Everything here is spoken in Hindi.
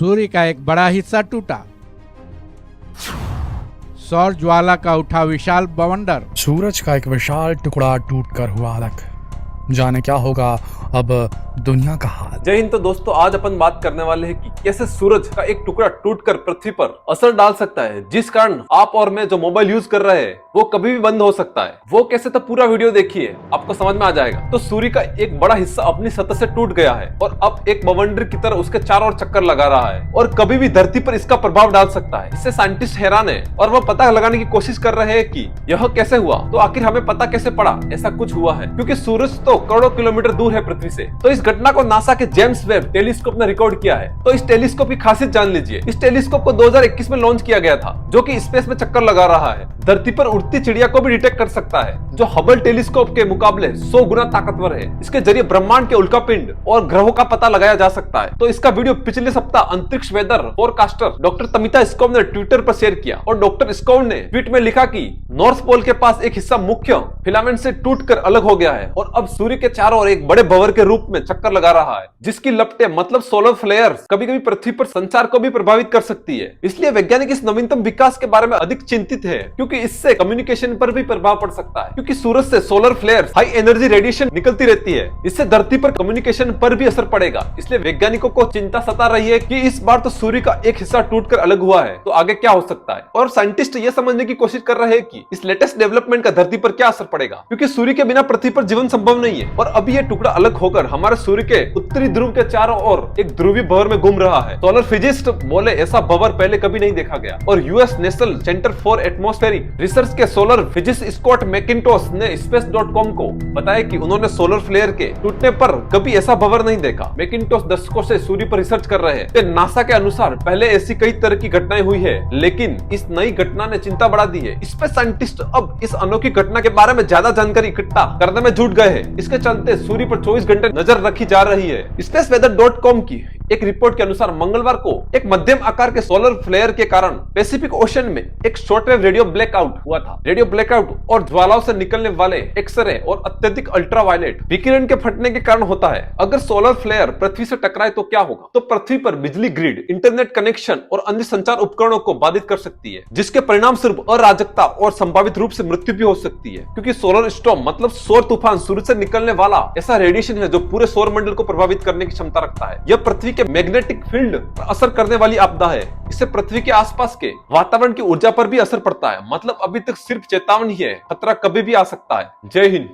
सूर्य का एक बड़ा हिस्सा टूटा। सौर ज्वाला का उठा विशाल बवंडर। सूरज का एक विशाल टुकड़ा टूटकर हुआ अलग। जाने क्या होगा अब दुनिया का हाल। जय हिंद। तो दोस्तों, आज अपन बात करने वाले हैं कि कैसे सूरज का एक टुकड़ा टूटकर पृथ्वी पर असर डाल सकता है, जिस कारण आप और मैं जो मोबाइल यूज कर रहे हैं वो कभी भी बंद हो सकता है। वो कैसे, तो पूरा वीडियो देखिए, आपको समझ में आ जाएगा। तो सूर्य का एक बड़ा हिस्सा अपनी सतह से टूट गया है और अब एक बवंडर की तरह उसके चारों ओर चक्कर लगा रहा है और कभी भी धरती पर इसका प्रभाव डाल सकता है। इससे साइंटिस्ट हैरान है और वो पता लगाने की कोशिश कर रहे हैं कि यह कैसे हुआ। तो आखिर हमें पता कैसे पड़ा ऐसा कुछ हुआ है, क्योंकि सूरज तो करोड़ों किलोमीटर दूर है पृथ्वी से। तो इस घटना को नासा के जेम्स वेब टेलीस्कोप ने रिकॉर्ड किया है। तो इस टेलीस्कोप की खासियत जान लीजिए। इस टेलीस्कोप को 2021 में लॉन्च किया गया था, जो कि स्पेस में चक्कर लगा रहा है। धरती पर उड़ती चिड़िया को भी डिटेक्ट कर सकता है, जो हबल टेलीस्कोप के मुकाबले 100 गुना ताकतवर है। इसके जरिए ब्रह्मांड के उल्कापिंड और ग्रहों का पता लगाया जा सकता है। तो इसका वीडियो पिछले सप्ताह अंतरिक्ष वेदर फोरकास्टर डॉक्टर तमिता स्कोव ने ट्विटर पर शेयर किया और डॉक्टर स्कोव ने ट्वीट में लिखा कि नॉर्थ पोल के पास एक हिस्सा मुख्य फिलामेंट से टूटकर अलग हो गया है और अब सूर्य के चारों ओर एक बड़े भंवर के रूप में चक्कर लगा रहा है, जिसकी लपटें मतलब सोलर फ्लेयर्स कभी कभी पृथ्वी पर संचार को भी प्रभावित कर सकती है। इसलिए वैज्ञानिक इस नवीनतम विकास के बारे में अधिक चिंतित है, क्योंकि इससे कम्युनिकेशन पर भी प्रभाव पड़ सकता है। क्योंकि सूरज से solar flares high energy radiation निकलती रहती है, इससे धरती पर कम्युनिकेशन पर भी असर पड़ेगा। इसलिए वैज्ञानिकों को चिंता सता रही है कि इस बार तो सूर्य का एक हिस्सा टूटकर अलग हुआ है, तो आगे क्या हो सकता है। और साइंटिस्ट ये समझने की कोशिश कर रहे हैं कि इस लेटेस्ट डेवलपमेंट का धरती पर क्या असर पड़ेगा, क्योंकि सूर्य के बिना पृथ्वी पर जीवन संभव नहीं है। और अभी ये टुकड़ा अलग होकर हमारे सूर्य के उत्तरी ध्रुव के चारों ओर एक ध्रुवीय भंवर में घूम रहा है। सोलर फिजिस्ट बोले ऐसा भंवर पहले कभी नहीं देखा गया। और US national centre for atmospheric research के सोलर फिजिस्ट स्कॉट मैकिंटोश ने स्पेस.com को बताया कि उन्होंने सोलर फ्लेयर के टूटने पर कभी ऐसा भंवर नहीं देखा। मैकिंटोश दशकों से सूर्य पर रिसर्च कर रहे हैं। नासा के अनुसार पहले ऐसी कई तरह की घटनाएं हुई है, लेकिन इस नई घटना ने चिंता बढ़ा दी है। स्पेस साइंटिस्ट अब इस अनोखी घटना के बारे में ज्यादा जानकारी इकट्ठा करने में जुट गए हैं। इसके चलते सूर्य पर 24 घंटे नजर रखी जा रही है। स्पेसवेदर.com की एक रिपोर्ट के अनुसार मंगलवार को एक मध्यम आकार के सोलर फ्लेयर के कारण पैसिफिक ओशन में एक शॉर्टवेव रेडियो ब्लैकआउट हुआ था। रेडियो ब्लैकआउट और ज्वालाओं से निकलने वाले एक्सरे और अत्यधिक अल्ट्रावायलेट विकिरण के फटने के कारण होता है। अगर सोलर फ्लेयर पृथ्वी से टकराए तो क्या होगा? तो पृथ्वी पर बिजली ग्रिड, इंटरनेट कनेक्शन और अन्य संचार उपकरणों को बाधित कर सकती है, जिसके परिणाम स्वरूप अराजकता और संभावित रूप से मृत्यु भी हो सकती है। क्योंकि सोलर स्टॉर्म मतलब सौर तूफान सूर्य से निकलने वाला ऐसा रेडिएशन है जो पूरे सौर मंडल को प्रभावित करने की क्षमता रखता है। यह पृथ्वी के मैग्नेटिक फील्ड पर असर करने वाली आपदा है। इससे पृथ्वी के आसपास के वातावरण की ऊर्जा पर भी असर पड़ता है। मतलब अभी तक सिर्फ चेतावनी है, खतरा कभी भी आ सकता है। जय हिंद।